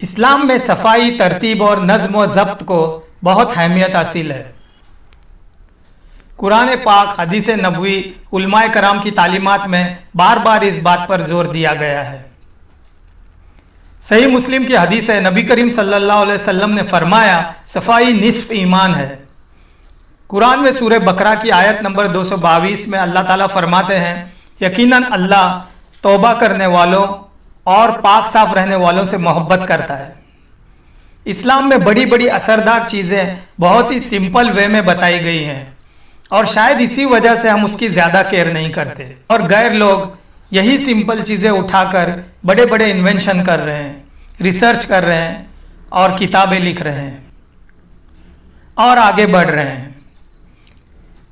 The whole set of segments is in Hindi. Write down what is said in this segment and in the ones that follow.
इस्लाम में सफाई, तरतीब और नज्म व ज़ब्त को बहुत अहमियत हासिल है। कुरान पाक, हदीस नबवी, उलमाए कराम की तालीमात में बार बार इस बात पर जोर दिया गया है। सही मुस्लिम की हदीस है, नबी करीम सल्लल्लाहु अलैहि वसल्लम ने फरमाया, सफाई निस्फ ईमान है। कुरान में सूरह बकरा की आयत नंबर 222 में अल्लाह ताला फरमाते हैं, यकीनन अल्लाह तौबा करने वालों और पाक साफ रहने वालों से मोहब्बत करता है। इस्लाम में बड़ी बड़ी असरदार चीज़ें बहुत ही सिंपल वे में बताई गई हैं और शायद इसी वजह से हम उसकी ज़्यादा केयर नहीं करते और गैर लोग यही सिंपल चीज़ें उठाकर बड़े बड़े इन्वेंशन कर रहे हैं, रिसर्च कर रहे हैं और किताबें लिख रहे हैं और आगे बढ़ रहे हैं।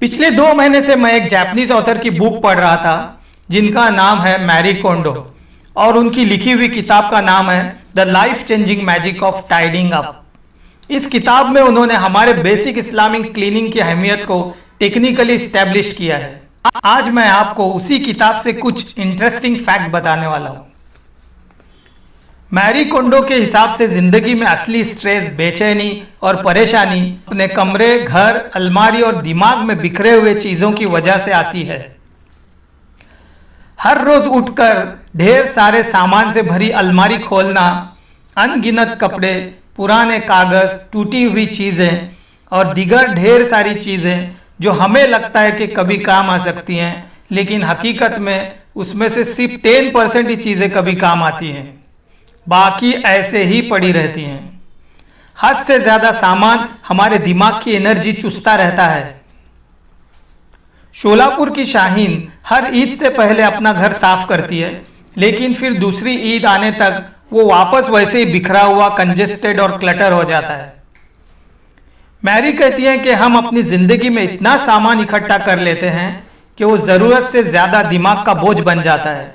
पिछले 2 महीने से मैं एक जापानीज ऑथर की बुक पढ़ रहा था जिनका नाम है मैरी कोंडो और उनकी लिखी हुई किताब का नाम है the life changing magic of tidying up. इस किताब में उन्होंने हमारे बेसिक इस्लामिक क्लीनिंग की अहमियत को टेक्निकली स्टैब्लिश किया है। आज मैं आपको उसी किताब से कुछ इंटरेस्टिंग फैक्ट बताने वाला हूं। मैरी कोंडो के हिसाब से जिंदगी में असली स्ट्रेस, बेचैनी और परेशानी अपने कमरे, घर, अलमारी और दिमाग में बिखरे हुए चीजों की वजह से आती है। हर रोज उठकर ढेर सारे सामान से भरी अलमारी खोलना, अनगिनत कपड़े, पुराने कागज, टूटी हुई चीजें और दीगर ढेर सारी चीजें जो हमें लगता है कि कभी काम आ सकती हैं, लेकिन हकीकत में उसमें से सिर्फ 10% ही चीजें कभी काम आती हैं, बाकी ऐसे ही पड़ी रहती हैं। हद से ज्यादा सामान हमारे दिमाग की एनर्जी चुसता रहता है। शोलापुर की शाहीन हर ईद से पहले अपना घर साफ करती है, लेकिन फिर दूसरी ईद आने तक वो वापस वैसे ही बिखरा हुआ, कंजेस्टेड और क्लटर हो जाता है। मैरी कहती हैं कि हम अपनी जिंदगी में इतना सामान इकट्ठा कर लेते हैं कि वो जरूरत से ज्यादा दिमाग का बोझ बन जाता है।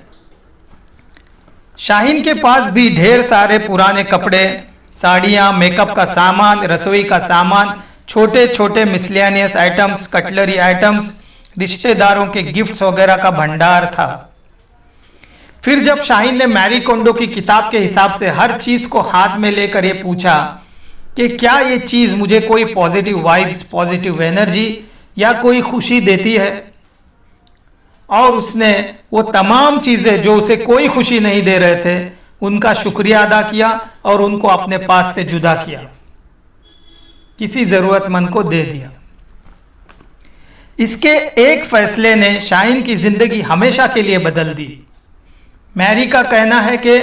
शाहीन के पास भी ढेर सारे पुराने कपड़े, साड़ियाँ, मेकअप का सामान, रसोई का सामान, छोटे छोटे मिसलेनियस आइटम्स, कटलरी आइटम्स, रिश्तेदारों के गिफ्ट्स वगैरह का भंडार था। फिर जब शाहीन ने मैरी कोंडो की किताब के हिसाब से हर चीज को हाथ में लेकर ये पूछा कि क्या ये चीज मुझे कोई पॉजिटिव वाइब्स, पॉजिटिव एनर्जी या कोई खुशी देती है, और उसने वो तमाम चीजें जो उसे कोई खुशी नहीं दे रहे थे उनका शुक्रिया अदा किया और उनको अपने पास से जुदा किया, किसी जरूरतमंद को दे दिया। इसके एक फैसले ने शाहीन की जिंदगी हमेशा के लिए बदल दी। मैरी का कहना है कि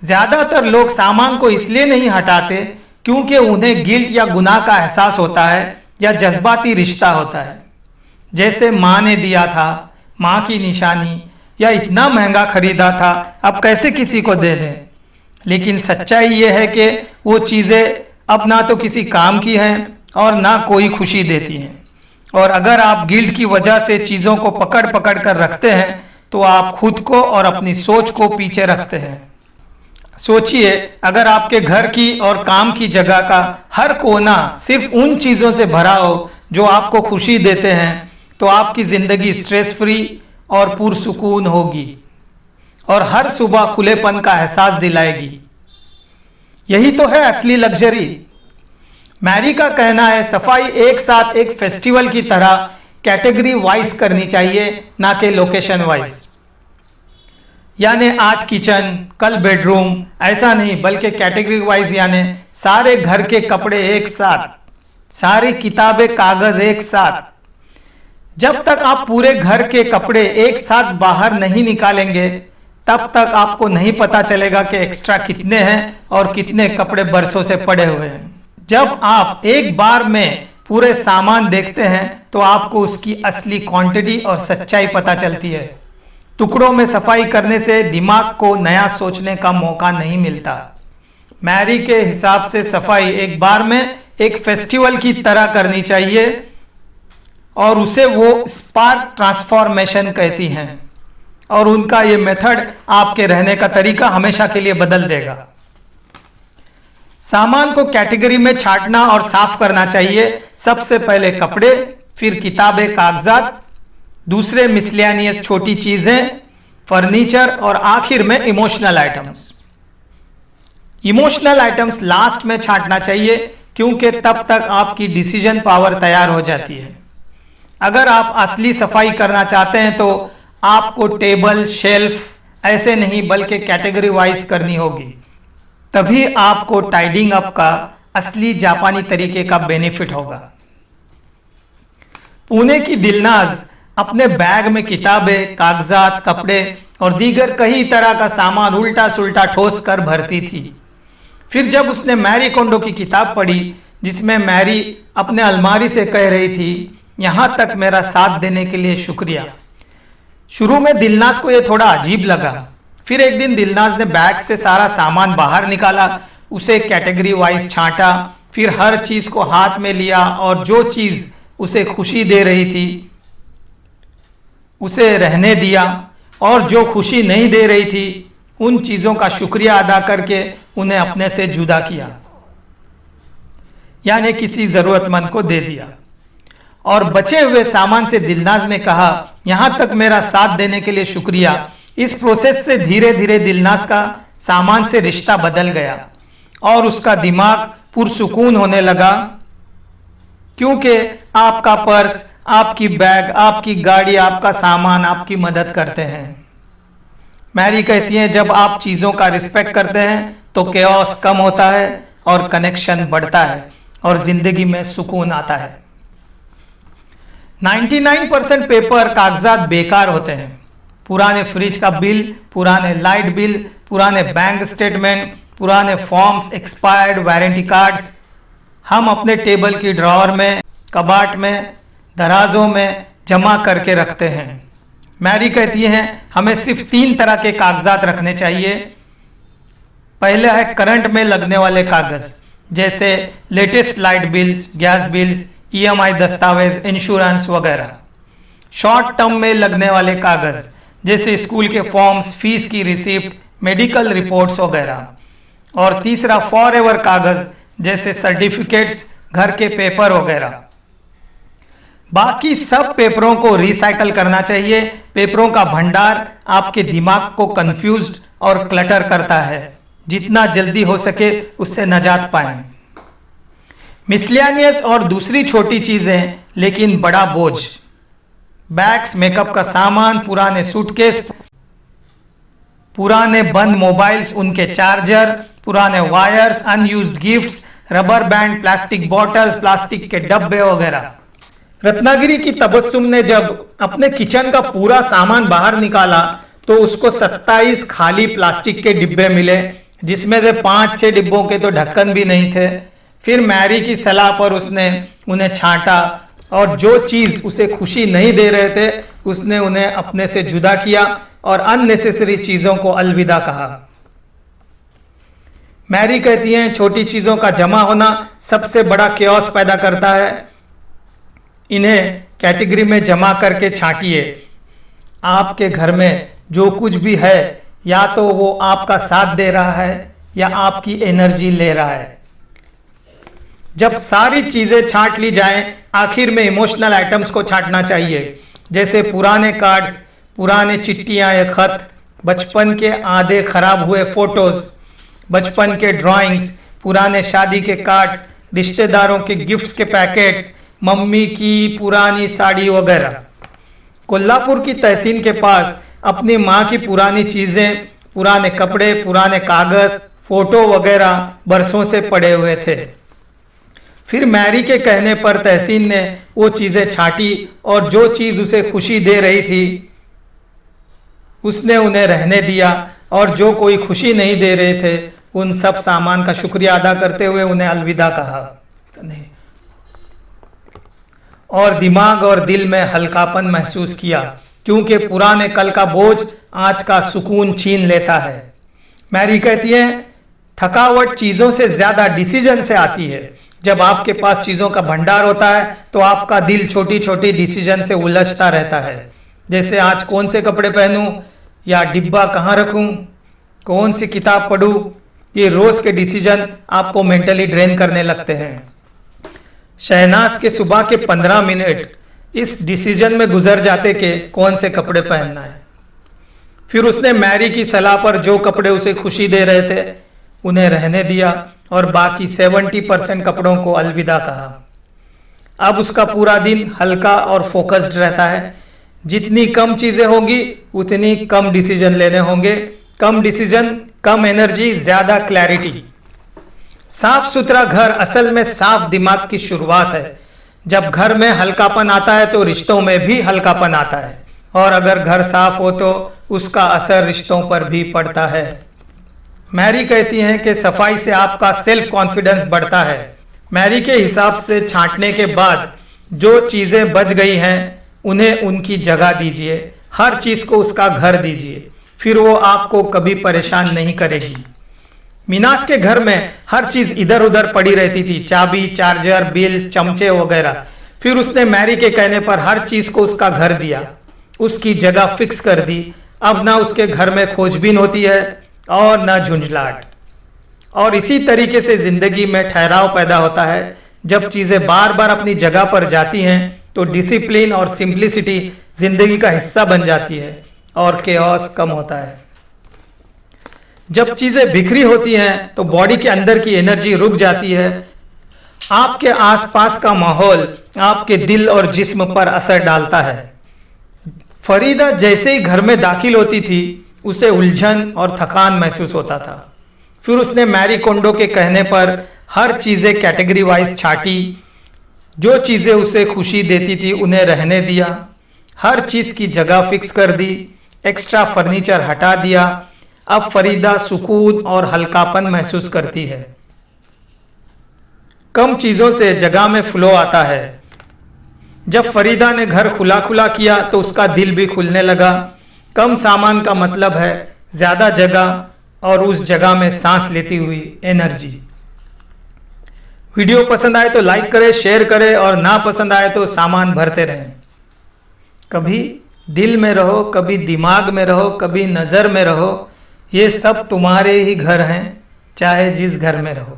ज्यादातर लोग सामान को इसलिए नहीं हटाते क्योंकि उन्हें गिल्ट या गुनाह का एहसास होता है या जज्बाती रिश्ता होता है, जैसे माँ ने दिया था, माँ की निशानी, या इतना महंगा खरीदा था, अब कैसे किसी को दे दें। लेकिन सच्चाई यह है कि वो चीज़ें अब ना तो किसी काम की हैं और ना कोई खुशी देती हैं, और अगर आप गिल्ट की वजह से चीज़ों को पकड़ पकड़ कर रखते हैं तो आप खुद को और अपनी सोच को पीछे रखते हैं। सोचिए, अगर आपके घर की और काम की जगह का हर कोना सिर्फ उन चीज़ों से भरा हो जो आपको खुशी देते हैं, तो आपकी ज़िंदगी स्ट्रेस फ्री और पुरसुकून होगी और हर सुबह खुलेपन का एहसास दिलाएगी। यही तो है असली लग्जरी। मैरी का कहना है, सफाई एक साथ एक फेस्टिवल की तरह कैटेगरी वाइज करनी चाहिए, ना कि लोकेशन वाइज। यानी आज किचन, कल बेडरूम, ऐसा नहीं, बल्कि कैटेगरी वाइज, यानी सारे घर के कपड़े एक साथ, सारी किताबें, कागज एक साथ। जब तक आप पूरे घर के कपड़े एक साथ बाहर नहीं निकालेंगे तब तक आपको नहीं पता चलेगा कि एक्स्ट्रा कितने हैं और कितने कपड़े बरसों से पड़े हुए हैं। जब आप एक बार में पूरे सामान देखते हैं तो आपको उसकी असली क्वांटिटी और सच्चाई पता चलती है। टुकड़ों में सफाई करने से दिमाग को नया सोचने का मौका नहीं मिलता। मैरी के हिसाब से सफाई एक बार में एक फेस्टिवल की तरह करनी चाहिए और उसे वो स्पार्क ट्रांसफॉर्मेशन कहती हैं, और उनका ये मेथड आपके रहने का तरीका हमेशा के लिए बदल देगा। सामान को कैटेगरी में छांटना और साफ करना चाहिए। सबसे पहले कपड़े, फिर किताबें, कागजात, दूसरे मिसलेनियस छोटी चीजें, फर्नीचर और आखिर में emotional items. Emotional items last में छांटना चाहिए, क्योंकि तब तक आपकी डिसीजन पावर तैयार हो जाती है। अगर आप असली सफाई करना चाहते हैं तो आपको टेबल, शेल्फ ऐसे नहीं बल्कि कैटेगरी वाइज करनी होगी, तभी आपको टाइडिंग अप का असली जापानी तरीके का बेनिफिट होगा। पुणे की दिलनाज अपने बैग में किताबें, कागजात, कपड़े और दीगर कई तरह का सामान उल्टा सुल्टा ठोस कर भरती थी। फिर जब उसने मैरी कोंडो की किताब पढ़ी, जिसमें मैरी अपने अलमारी से कह रही थी, यहां तक मेरा साथ देने के लिए शुक्रिया। शुरू में दिलनाज को यह थोड़ा अजीब लगा। फिर एक दिन दिलनाज ने बैग से सारा सामान बाहर निकाला, उसे कैटेगरी वाइज छांटा, फिर हर चीज को हाथ में लिया और जो चीज उसे खुशी दे रही थी उसे रहने दिया, और जो खुशी नहीं दे रही थी उन चीजों का शुक्रिया अदा करके उन्हें अपने से जुदा किया, यानी किसी जरूरतमंद को दे दिया। और बचे हुए सामान से दिलनाज ने कहा, यहां तक मेरा साथ देने के लिए शुक्रिया। इस प्रोसेस से धीरे धीरे दिलनाज का सामान से रिश्ता बदल गया और उसका दिमाग पुरसुकून होने लगा, क्योंकि आपका पर्स, आपकी बैग, आपकी गाड़ी, आपका सामान आपकी मदद करते हैं। मैरी कहती हैं, जब आप चीजों का रिस्पेक्ट करते हैं तो केओस कम होता है और कनेक्शन बढ़ता है और जिंदगी में सुकून आता है। 99% पेपर, कागजात बेकार होते हैं। पुराने फ्रिज का बिल, पुराने लाइट बिल, पुराने बैंक स्टेटमेंट, पुराने फॉर्म्स, एक्सपायर्ड वारंटी कार्ड्स हम अपने टेबल की ड्रॉअर में, कबाट में, दराजों में जमा करके रखते हैं। मैरी कहती हैं, हमें सिर्फ 3 तरह के कागजात रखने चाहिए। पहले है करंट में लगने वाले कागज, जैसे latest light bills, gas bills, EMI दस्तावेज, इंश्योरेंस वगैरह। शॉर्ट टर्म में लगने वाले कागज, जैसे स्कूल के फॉर्म्स, फीस की रिसिप्ट, मेडिकल रिपोर्ट्स वगैरह। और तीसरा फॉर एवर कागज, जैसे सर्टिफिकेट्स, घर के पेपर वगैरह। बाकी सब पेपरों को रिसाइकल करना चाहिए। पेपरों का भंडार आपके दिमाग को कंफ्यूज्ड और क्लटर करता है। जितना जल्दी हो सके उससे नजात पाएं। मिसलेनियस और दूसरी छोटी चीजें लेकिन बड़ा बोझ, बैग्स, मेकअप का सामान, पुराने सूटकेस, पुराने बंद मोबाइल्स, उनके चार्जर, पुराने wires, unused gifts, rubber band, plastic bottles, plastic के डब्बे वगैरह। रत्नागिरी की तबस्सुम ने जब अपने किचन का पूरा सामान बाहर निकाला तो उसको 27 खाली प्लास्टिक के डिब्बे मिले, जिसमें से 5-6 डिब्बों के तो ढक्कन भी नहीं थे। फिर मैरी की सलाह पर उसने उन्हें छांटा और जो चीज उसे खुशी नहीं दे रहे थे उसने उन्हें अपने से जुदा किया और अननेसेसरी चीजों को अलविदा कहा। मैरी कहती हैं, छोटी चीजों का जमा होना सबसे बड़ा केओस पैदा करता है। इन्हें कैटेगरी में जमा करके छांटिए। आपके घर में जो कुछ भी है, या तो वो आपका साथ दे रहा है या आपकी एनर्जी ले रहा है। जब सारी चीजें छांट ली जाएं, आखिर में इमोशनल आइटम्स को छांटना चाहिए, जैसे पुराने कार्ड्स, पुराने चिट्ठियां या खत, बचपन के आधे खराब हुए फोटोज, बचपन के ड्राइंग्स, पुराने शादी के कार्ड्स, रिश्तेदारों के गिफ्ट्स के पैकेट्स, मम्मी की पुरानी साड़ी वगैरह। कोल्हापुर की तहसीन के पास अपनी माँ की पुरानी चीजें, पुराने कपड़े, पुराने कागज, फोटो वगैरह बरसों से पड़े हुए थे। फिर मैरी के कहने पर तहसीन ने वो चीजें छांटी और जो चीज उसे खुशी दे रही थी उसने उन्हें रहने दिया, और जो कोई खुशी नहीं दे रहे थे उन सब सामान का शुक्रिया अदा करते हुए उन्हें अलविदा कहा। नहीं, और दिमाग और दिल में हल्कापन महसूस किया, क्योंकि पुराने कल का बोझ आज का सुकून छीन लेता है। मैरी कहती है, थकावट चीजों से ज्यादा डिसीजन से आती है। जब आपके पास चीजों का भंडार होता है तो आपका दिल छोटी छोटी डिसीजन से उलझता रहता है, जैसे आज कौन से कपड़े पहनूं या डिब्बा कहाँ रखूं, कौन सी किताब पढूं। ये रोज के डिसीजन आपको मेंटली ड्रेन करने लगते हैं। शहनाज के सुबह के 15 मिनट इस डिसीजन में गुजर जाते कि कौन से कपड़े पहनना है। फिर उसने मैरी की सलाह पर जो कपड़े उसे खुशी दे रहे थे उन्हें रहने दिया और बाकी 70% कपड़ों को अलविदा कहा। अब उसका पूरा दिन हल्का और फोकस्ड रहता है। जितनी कम चीजें होंगी उतनी कम डिसीजन लेने होंगे। कम डिसीजन, कम एनर्जी, ज्यादा क्लैरिटी। साफ सुथरा घर असल में साफ दिमाग की शुरुआत है। जब घर में हल्कापन आता है तो रिश्तों में भी हल्कापन आता है, और अगर घर साफ हो तो उसका असर रिश्तों पर भी पड़ता है। मैरी कहती हैं कि सफाई से आपका सेल्फ कॉन्फिडेंस बढ़ता है। मैरी के हिसाब से छांटने के बाद जो चीजें बच गई हैं उन्हें उनकी जगह दीजिए। हर चीज को उसका घर दीजिए, फिर वो आपको कभी परेशान नहीं करेगी। मीनास के घर में हर चीज इधर उधर पड़ी रहती थी, चाबी, चार्जर, बिल्स, चमचे वगैरह। फिर उसने मैरी के कहने पर हर चीज को उसका घर दिया, उसकी जगह फिक्स कर दी। अब ना उसके घर में खोजबीन होती है और ना झुंझलाहट। और इसी तरीके से जिंदगी में ठहराव पैदा होता है। जब चीजें बार बार अपनी जगह पर जाती हैं तो डिसिप्लिन और सिंप्लिसिटी जिंदगी का हिस्सा बन जाती है और केओस कम होता है। जब चीजें बिखरी होती हैं तो बॉडी के अंदर की एनर्जी रुक जाती है। आपके आसपास का माहौल आपके दिल और जिस्म पर असर डालता है। फरीदा जैसे ही घर में दाखिल होती थी उसे उलझन और थकान महसूस होता था। फिर उसने मैरी कोंडो के कहने पर हर चीजें कैटेगरी वाइज छाटी। जो चीजें उसे खुशी देती थी उन्हें रहने दिया, हर चीज की जगह फिक्स कर दी, एक्स्ट्रा फर्नीचर हटा दिया। अब फरीदा सुकून और हल्कापन महसूस करती है। कम चीजों से जगह में फ्लो आता है। जब फरीदा ने घर खुला खुला किया तो उसका दिल भी खुलने लगा। कम सामान का मतलब है ज्यादा जगह और उस जगह में सांस लेती हुई एनर्जी। वीडियो पसंद आए तो लाइक करें, शेयर करें और ना पसंद आए तो सामान भरते रहें। कभी दिल में रहो, कभी दिमाग में रहो, कभी नजर में रहो। ये सब तुम्हारे ही घर हैं, चाहे जिस घर में रहो।